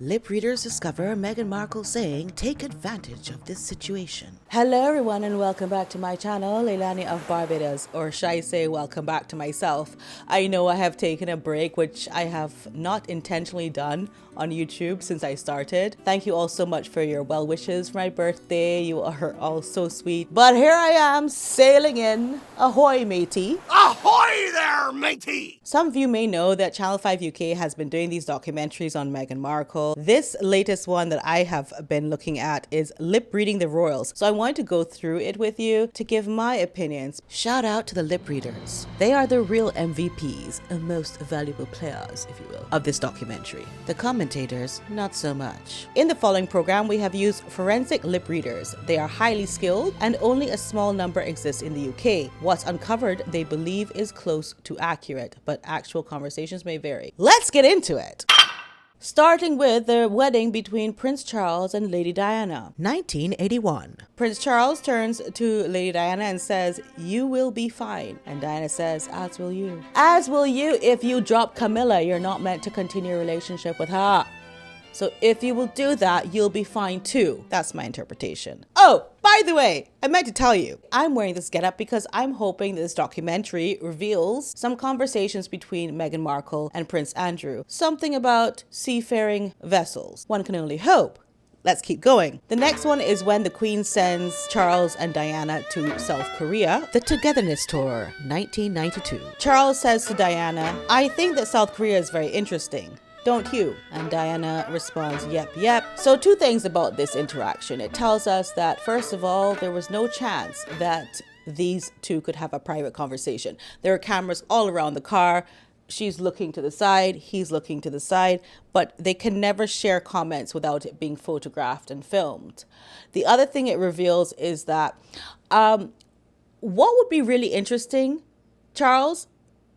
Lip readers discover Meghan Markle saying, "Take advantage of this situation." Hello everyone and welcome back to my channel, Leilani of Barbados, or should I say welcome back to myself. I know I have taken a break, which I have not intentionally done on YouTube since I started. Thank you all so much for your well wishes for my birthday. You are all so sweet. But here I am sailing in. Ahoy, matey. Ahoy there, matey! Some of you may know that Channel 5 UK has been doing these documentaries on Meghan Markle. This latest one that I have been looking at is Lip Reading the Royals. So I wanted to go through it with you to give my opinions. Shout out to the lip readers. They are the real MVPs, and most valuable players, if you will, of this documentary. The commentators, not so much. In the following program, we have used forensic lip readers. They are highly skilled and only a small number exists in the UK. What's uncovered, they believe, is close to accurate, but actual conversations may vary. Let's get into it. Starting with the wedding between Prince Charles and Lady Diana. 1981. Prince Charles turns to Lady Diana and says, "You will be fine." And Diana says, "As will you." As will you if you drop Camilla. You're not meant to continue a relationship with her. So if you will do that, you'll be fine too. That's my interpretation. Oh, by the way, I meant to tell you, I'm wearing this getup because I'm hoping this documentary reveals some conversations between Meghan Markle and Prince Andrew. Something about seafaring vessels. One can only hope. Let's keep going. The next one is when the Queen sends Charles and Diana to South Korea. The Togetherness Tour, 1992. Charles says to Diana, "I think that South Korea is very interesting. Don't you?" And Diana responds, yep. So two things about this interaction. It tells us that, first of all, there was no chance that these two could have a private conversation. There are cameras all around the car. She's looking to the side, he's looking to the side, but they can never share comments without it being photographed and filmed. The other thing it reveals is that what would be really interesting, Charles,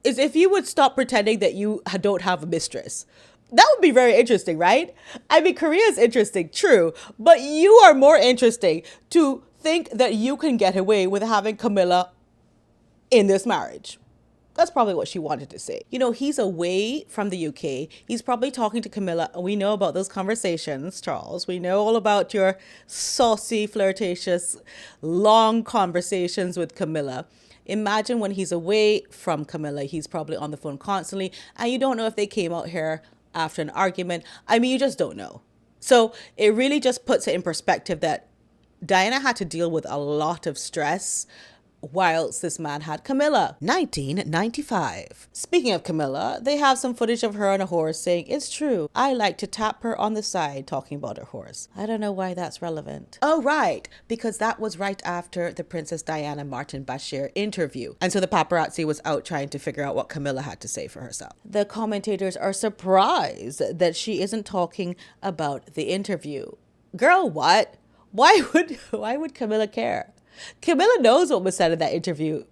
is if you would stop pretending that you don't have a mistress. That would be very interesting, right? I mean, Korea is interesting, true, but you are more interesting to think that you can get away with having Camilla in this marriage. That's probably what she wanted to say. You know, he's away from the UK. He's probably talking to Camilla. We know about those conversations, Charles. We know all about your saucy, flirtatious, long conversations with Camilla. Imagine when he's away from Camilla, he's probably on the phone constantly, and you don't know if they came out here after an argument. I mean, you just don't know. So it really just puts it in perspective that Diana had to deal with a lot of stress whilst this man had Camilla. 1995. Speaking of Camilla, they have some footage of her on a horse saying, "It's true, I like to tap her on the side," talking about her horse. I don't know why that's relevant. Oh, right, because that was right after the Princess Diana Martin Bashir interview. And so the paparazzi was out trying to figure out what Camilla had to say for herself. The commentators are surprised that she isn't talking about the interview. Girl, what? Why would Camilla care? Camilla knows what was said in that interview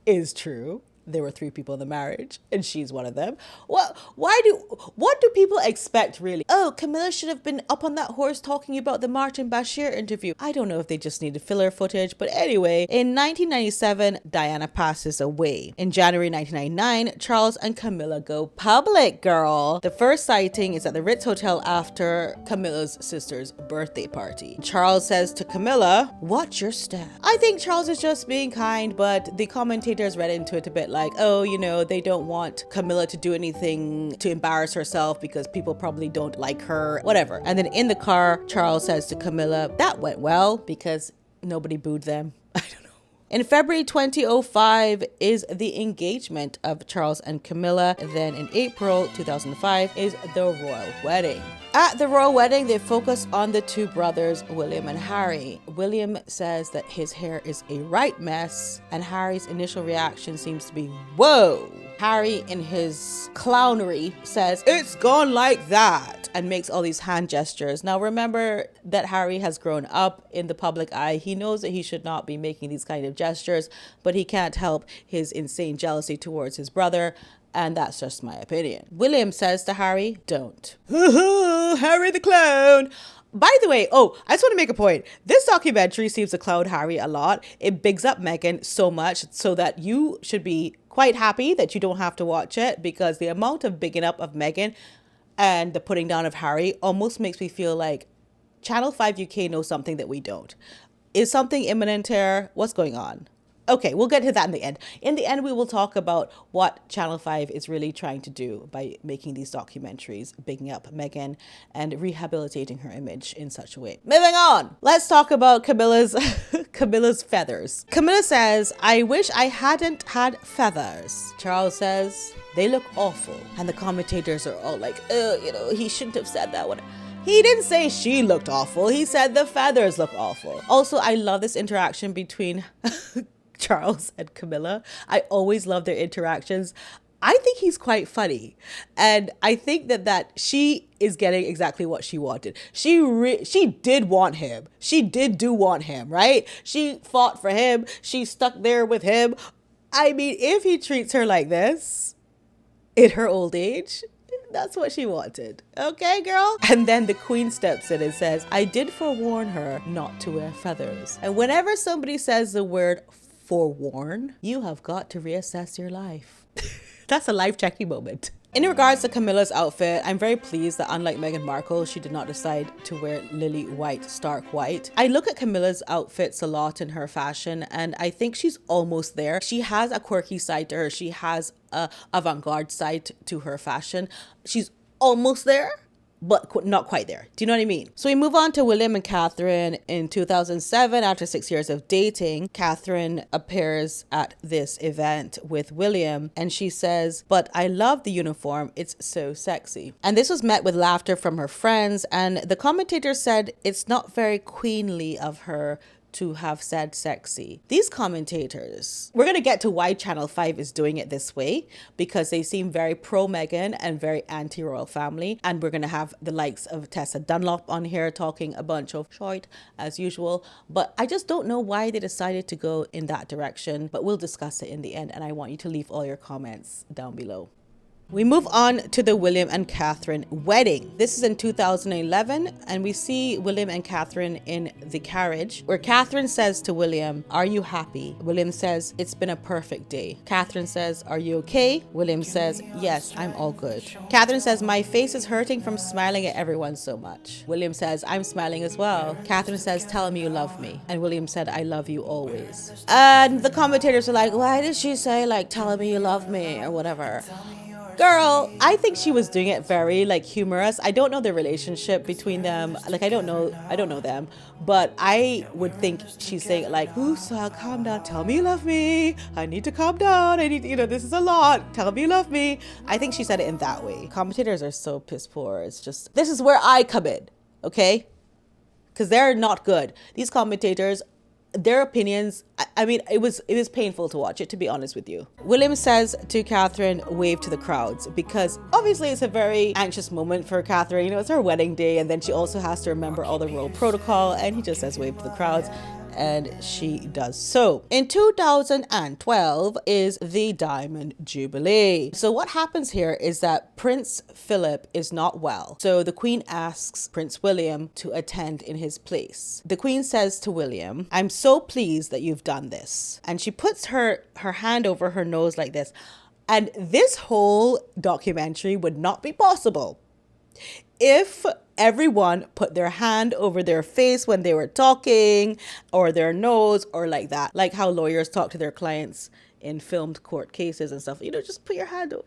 is true. There were 3 people in the marriage, and she's one of them. What do people expect, really? Oh, Camilla should have been up on that horse talking about the Martin Bashir interview. I don't know if they just needed filler footage, but anyway, in 1997, Diana passes away. In January 1999, Charles and Camilla go public, girl. The first sighting is at the Ritz Hotel after Camilla's sister's birthday party. Charles says to Camilla, "Watch your step." I think Charles is just being kind, but the commentators read into it a bit like, oh, you know, they don't want Camilla to do anything to embarrass herself because people probably don't like her, whatever. And then in the car, Charles says to Camilla, "That went well," because nobody booed them. I don't know. In February 2005 is the engagement of Charles and Camilla. Then in April 2005 is the royal wedding. At the royal wedding, they focus on the 2 brothers, William and Harry. William says that his hair is a right mess, and Harry's initial reaction seems to be, "Whoa." Harry, in his clownery, says, "It's gone like that," and makes all these hand gestures. Now remember that Harry has grown up in the public eye. He knows that he should not be making these kind of gestures, but he can't help his insane jealousy towards his brother. And that's just my opinion. William says to Harry, "Don't." Harry the clown. By the way, I just want to make a point. This documentary seems to clown Harry a lot. It bigs up Meghan so much so that you should be quite happy that you don't have to watch it, because the amount of bigging up of Meghan and the putting down of Harry almost makes me feel like Channel 5 UK knows something that we don't. Is something imminent here? What's going on? Okay, we'll get to that in the end. In the end, we will talk about what Channel 5 is really trying to do by making these documentaries, bigging up Meghan and rehabilitating her image in such a way. Moving on, let's talk about Camilla's Camilla's feathers. Camilla says, I wish I hadn't had feathers. Charles says, they look awful. And the commentators are all like, he shouldn't have said that one. He didn't say she looked awful. He said the feathers look awful. Also, I love this interaction between Charles and Camilla. I always love their interactions. I think he's quite funny. And I think that she is getting exactly what she wanted. She did want him. She did want him, right? She fought for him. She stuck there with him. I mean, if he treats her like this in her old age, that's what she wanted. Okay, girl? And then the Queen steps in and says, I did forewarn her not to wear feathers. And whenever somebody says the word forewarn, you have got to reassess your life. That's a life-checking moment. In regards to Camilla's outfit, I'm very pleased that unlike Meghan Markle, she did not decide to wear lily white, stark white. I look at Camilla's outfits a lot in her fashion, and I think she's almost there. She has a quirky side to her. She has a avant-garde side to her fashion. She's almost there, but not quite there. Do you know what I mean? So we move on to William and Catherine. In 2007, after 6 years of dating, Catherine appears at this event with William and she says, but I love the uniform. It's so sexy. And this was met with laughter from her friends. And the commentator said, it's not very queenly of her to have said sexy. These commentators, we're going to get to why Channel 5 is doing it this way, because they seem very pro Meghan and very anti-royal family. And we're going to have the likes of Tessa Dunlop on here talking a bunch of shite as usual. But I just don't know why they decided to go in that direction, but we'll discuss it in the end. And I want you to leave all your comments down below. We move on to the William and Catherine wedding. This is in 2011, and we see William and Catherine in the carriage, where Catherine says to William, are you happy? William says, it's been a perfect day. Catherine says, are you okay? William says, yes, I'm all good. Catherine says, my face is hurting from smiling at everyone so much. William says, I'm smiling as well. Catherine says, tell me you love me. And William said, I love you always. And the commentators are like, why did she say like, tell me you love me or whatever? Girl, I think she was doing it very like humorous. I don't know the relationship between them. Like I don't know them, but I would think she's saying like, Usa, calm down, tell me you love me. I need to calm down. I need, this is a lot. Tell me you love me. I think she said it in that way. Commentators are so piss poor. It's just, this is where I come in, okay? Because they're not good. These commentators, their opinions, I mean, it was painful to watch it, to be honest with you. William says to Catherine, wave to the crowds, because obviously it's a very anxious moment for Catherine. It's her wedding day, and then she also has to remember all the royal protocol, and he just says wave to the crowds. And she does so. In 2012 is the Diamond Jubilee. So what happens here is that Prince Philip is not well. So the Queen asks Prince William to attend in his place. The Queen says to William, I'm so pleased that you've done this. And she puts her hand over her nose like this. And this whole documentary would not be possible if everyone put their hand over their face when they were talking, or their nose, or like that. Like how lawyers talk to their clients in filmed court cases and stuff. Just put your hand over,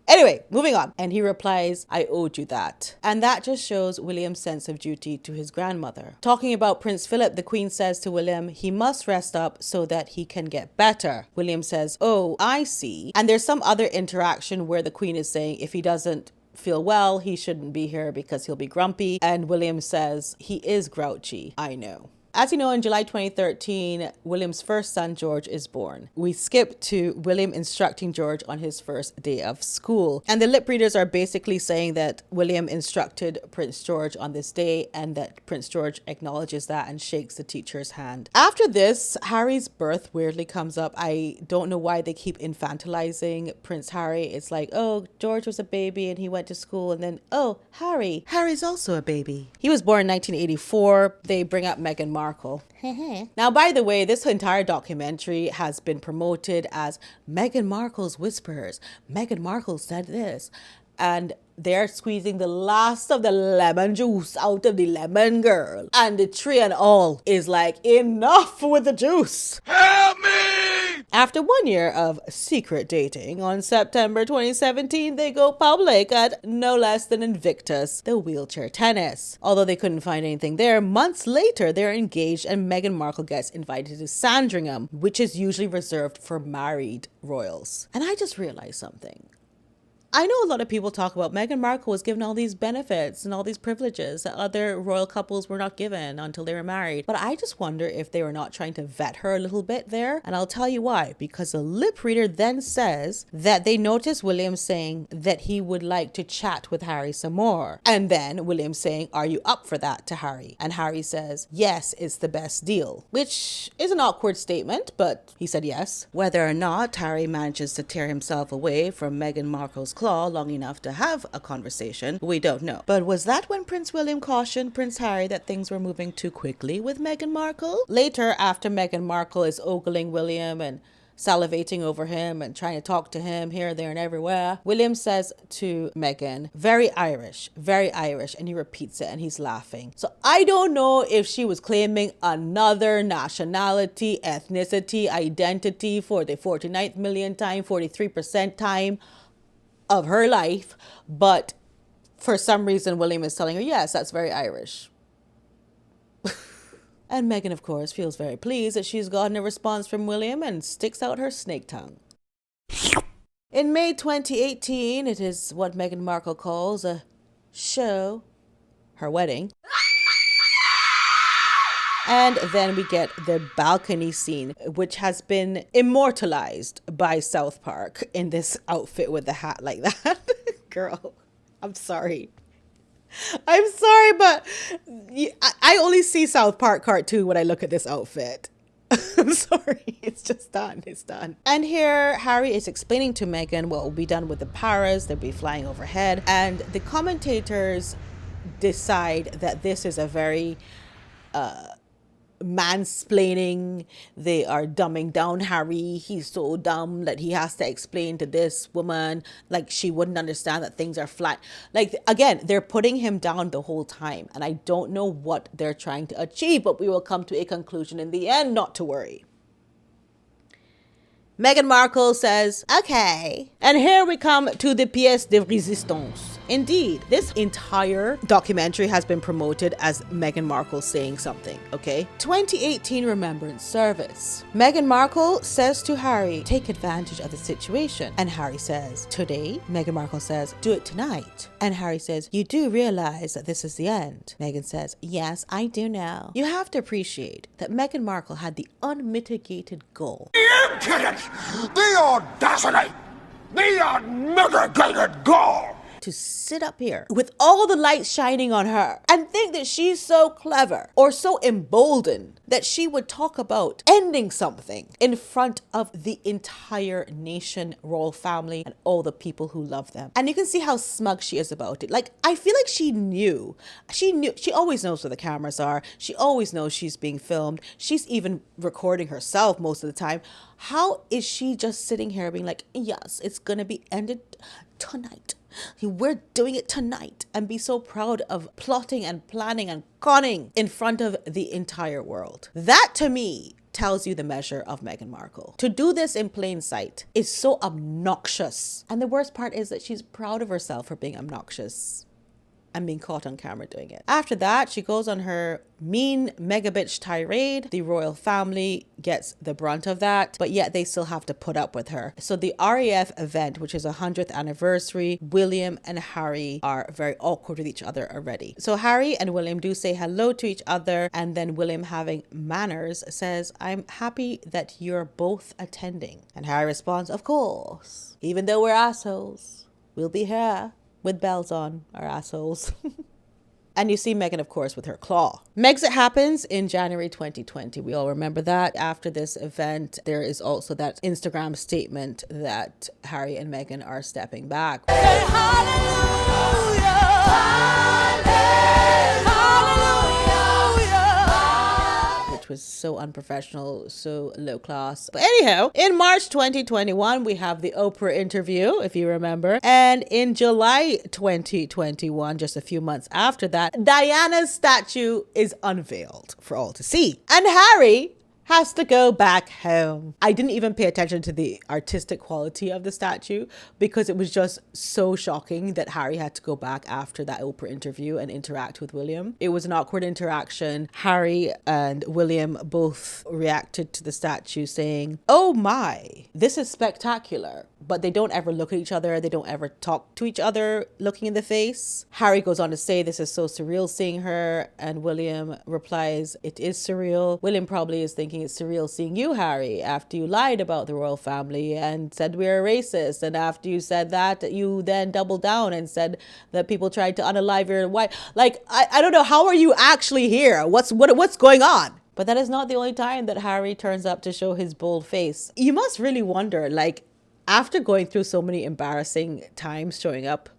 Anyway, moving on. And he replies, I owed you that. And that just shows William's sense of duty to his grandmother. Talking about Prince Philip, the Queen says to William, he must rest up so that he can get better. William says, oh, I see. And there's some other interaction where the Queen is saying if he doesn't feel well, he shouldn't be here because he'll be grumpy. And William says, he is grouchy, I know. As you know, in July 2013, William's first son, George, is born. We skip to William instructing George on his first day of school. And the lip readers are basically saying that William instructed Prince George on this day and that Prince George acknowledges that and shakes the teacher's hand. After this, Harry's birth weirdly comes up. I don't know why they keep infantilizing Prince Harry. It's like, oh, George was a baby and he went to school, and then, oh, Harry's also a baby. He was born in 1984. They bring up Meghan Markle. Now, by the way, this entire documentary has been promoted as Meghan Markle's Whispers. Meghan Markle said this. And they're squeezing the last of the lemon juice out of the lemon, girl. And the tree and all is like, enough with the juice. Help me! After 1 year of secret dating, on September 2017, they go public at no less than Invictus, the wheelchair tennis. Although they couldn't find anything there, months later, they're engaged and Meghan Markle gets invited to Sandringham, which is usually reserved for married royals. And I just realized something. I know a lot of people talk about Meghan Markle was given all these benefits and all these privileges that other royal couples were not given until they were married. But I just wonder if they were not trying to vet her a little bit there. And I'll tell you why. Because the lip reader then says that they noticed William saying that he would like to chat with Harry some more. And then William saying, "Are you up for that?" to Harry. And Harry says, "Yes, it's the best deal." Which is an awkward statement, but he said yes. Whether or not Harry manages to tear himself away from Meghan Markle's claw long enough to have a conversation, we don't know. But was that when Prince William cautioned Prince Harry that things were moving too quickly with Meghan Markle? Later, after Meghan Markle is ogling William and salivating over him and trying to talk to him here, there, and everywhere, William says to Meghan, very Irish, and he repeats it and he's laughing. So I don't know if she was claiming another nationality, ethnicity, identity for the 49th millionth time, 43% time of her life, but for some reason William is telling her, yes, that's very Irish. And Meghan, of course, feels very pleased that she's gotten a response from William and sticks out her snake tongue. In May 2018, it is what Meghan Markle calls a show, her wedding. And then we get the balcony scene, which has been immortalized by South Park in this outfit with the hat like that. Girl, I'm sorry. I'm sorry, but I only see South Park cartoon when I look at this outfit. I'm sorry, it's just done. It's done. And here, Harry is explaining to Meghan what will be done with the paras. They'll be flying overhead. And the commentators decide that this is a very mansplaining. They are dumbing down Harry. He's so dumb that he has to explain to this woman like she wouldn't understand that things are flat. Like, again, they're putting him down the whole time, and I don't know what they're trying to achieve, but we will come to a conclusion in the end, not to worry. Meghan Markle says, okay. And here we come to the pièce de résistance. Indeed, this entire documentary has been promoted as Meghan Markle saying something, okay? 2018 Remembrance Service. Meghan Markle says to Harry, take advantage of the situation. And Harry says, today? Meghan Markle says, do it tonight. And Harry says, you do realize that this is the end? Meghan says, yes, I do now. You have to appreciate that Meghan Markle had the unmitigated goal. The impudence! The audacity! The unmitigated gall! To sit up here with all the lights shining on her and think that she's so clever or so emboldened that she would talk about ending something in front of the entire nation, royal family, and all the people who love them. And you can see how smug she is about it. Like, I feel like she always knows where the cameras are. She always knows she's being filmed. She's even recording herself most of the time. How is she just sitting here being like, yes, it's gonna be ended tonight. We're doing it tonight, and be so proud of plotting and planning and conning in front of the entire world. That to me tells you the measure of Meghan Markle. To do this in plain sight is so obnoxious. And the worst part is that she's proud of herself for being obnoxious and being caught on camera doing it. After that, she goes on her mean mega bitch tirade. The royal family gets the brunt of that, but yet they still have to put up with her. So the RAF event, which is a 100th anniversary, William and Harry are very awkward with each other already. So Harry and William do say hello to each other, and then William, having manners, says, I'm happy that you're both attending. And Harry responds, of course, even though we're assholes, we'll be here with bells on our assholes. And you see Meghan, of course, with her claw. Mexit happens in January 2020. We all remember that. After this event, there is also that Instagram statement that Harry and Meghan are stepping back. Say hallelujah, hallelujah, was so unprofessional, so low class. But anyhow, in March 2021, we have the Oprah interview, if you remember. And in July 2021, just a few months after that, Diana's statue is unveiled for all to see. And Harry has to go back home. I didn't even pay attention to the artistic quality of the statue because it was just so shocking that Harry had to go back after that Oprah interview and interact with William. It was an awkward interaction. Harry and William both reacted to the statue saying, "Oh my, this is spectacular." But they don't ever look at each other. They don't ever talk to each other looking in the face. Harry goes on to say, "This is so surreal seeing her." And William replies, "It is surreal." William probably is thinking it's surreal seeing you, Harry, after you lied about the royal family and said we're racist. And after you said that, you then doubled down and said that people tried to unalive your wife. Like, I don't know. How are you actually here? What's going on? But that is not the only time that Harry turns up to show his bold face. You must really wonder, like, after going through so many embarrassing times showing up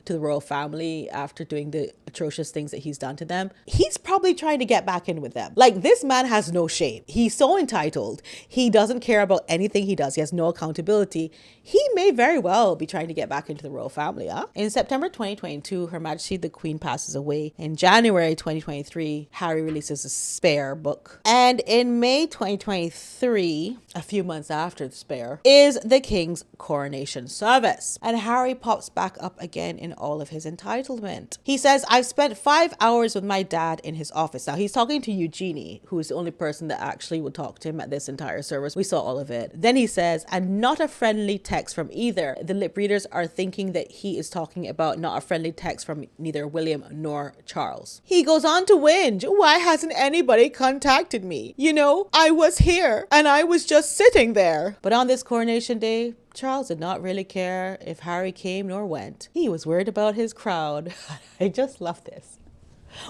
to the royal family after doing the atrocious things that he's done to them, he's probably trying to get back in with them. Like, this man has no shame. He's so entitled. He doesn't care about anything he does. He has no accountability. He may very well be trying to get back into the royal family, huh? In September 2022, Her Majesty the Queen passes away. In January 2023, Harry releases a Spare book. And in May 2023, a few months after the Spare, is the King's coronation service. And Harry pops back up again in all of his entitlement. He says, "I've spent 5 hours with my dad in his office." Now he's talking to Eugenie, who is the only person that actually would talk to him at this entire service. We saw all of it. Then he says, "And not a friendly text from either." The lip readers are thinking that he is talking about not a friendly text from neither William nor Charles. He goes on to whinge, "Why hasn't anybody contacted me? You know, I was here and I was just sitting there." But on this coronation day, Charles did not really care if Harry came nor went. He was worried about his crowd. I just love this.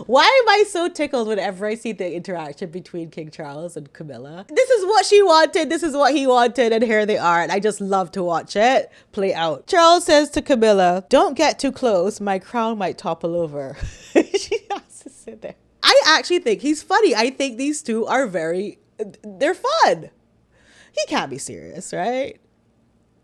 Why am I so tickled whenever I see the interaction between King Charles and Camilla? This is what she wanted. This is what he wanted. And here they are. And I just love to watch it play out. Charles says to Camilla, "Don't get too close. My crown might topple over." She has to sit there. I actually think he's funny. I think these two are they're fun. He can't be serious, right?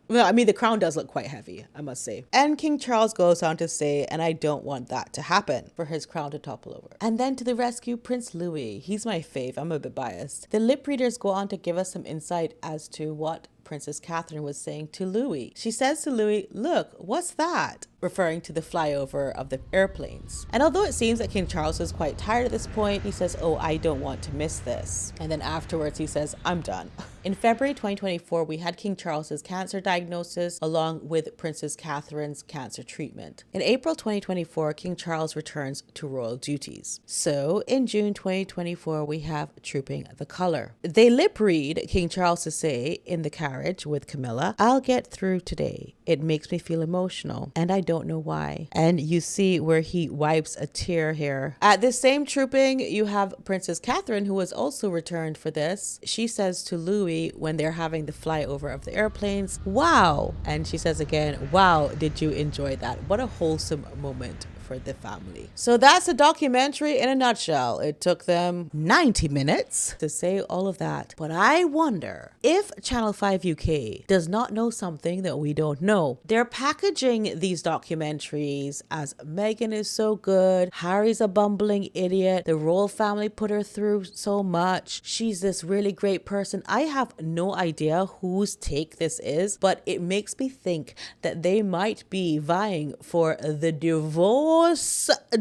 Well, I mean, the crown does look quite heavy, I must say. And King Charles goes on to say, "And I don't want that to happen," for his crown to topple over. And then to the rescue, Prince Louis. He's my fave. I'm a bit biased. The lip readers go on to give us some insight as to what Princess Catherine was saying to Louis. She says to Louis, "Look, what's that?" referring to the flyover of the airplanes. And although it seems that King Charles is quite tired at this point, he says, "Oh, I don't want to miss this." And then afterwards he says, "I'm done." In February 2024, we had King Charles's cancer diagnosis along with Princess Catherine's cancer treatment. In April 2024, King Charles returns to royal duties. So in June 2024, we have Trooping the Color. They lip read King Charles to say in the carriage with Camilla, "I'll get through today. It makes me feel emotional and I don't know why." And you see where he wipes a tear here. At this same trooping, you have Princess Catherine, who has also returned for this. She says to Louis when they're having the flyover of the airplanes, "Wow." And she says again, "Wow, did you enjoy that?" What a wholesome moment for the family. So that's a documentary in a nutshell. It took them 90 minutes to say all of that. But I wonder if Channel 5 UK does not know something that we don't know. They're packaging these documentaries as Meghan is so good, Harry's a bumbling idiot, the royal family put her through so much, she's this really great person. I have no idea whose take this is, but it makes me think that they might be vying for the divorce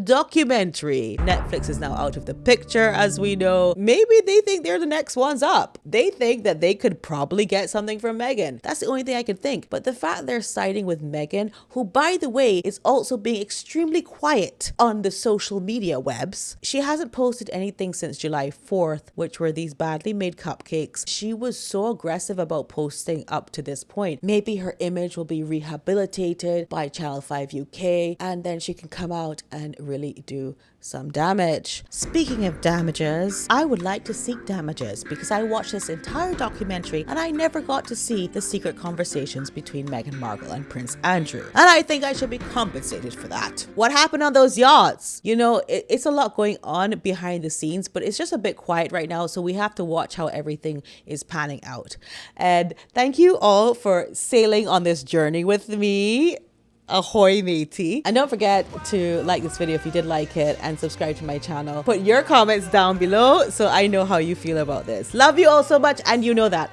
documentary. Netflix is now out of the picture, as we know. Maybe they think they're the next ones up. They think that they could probably get something from Meghan. That's the only thing I can think. But the fact they're siding with Meghan, who, by the way, is also being extremely quiet on the social media webs. She hasn't posted anything since July 4th, which were these badly made cupcakes. She was so aggressive about posting up to this point. Maybe her image will be rehabilitated by Channel 5 UK, and then she can come come out and really do some damage. Speaking of damages, I would like to seek damages because I watched this entire documentary and I never got to see the secret conversations between Meghan Markle and Prince Andrew. And I think I should be compensated for that. What happened on those yachts? You know, it's a lot going on behind the scenes, but it's just a bit quiet right now. So we have to watch how everything is panning out. And thank you all for sailing on this journey with me. Ahoy matey. And don't forget to like this video if you did like it and subscribe to my channel. Put your comments down below so I know how you feel about this. Love you all so much and you know that.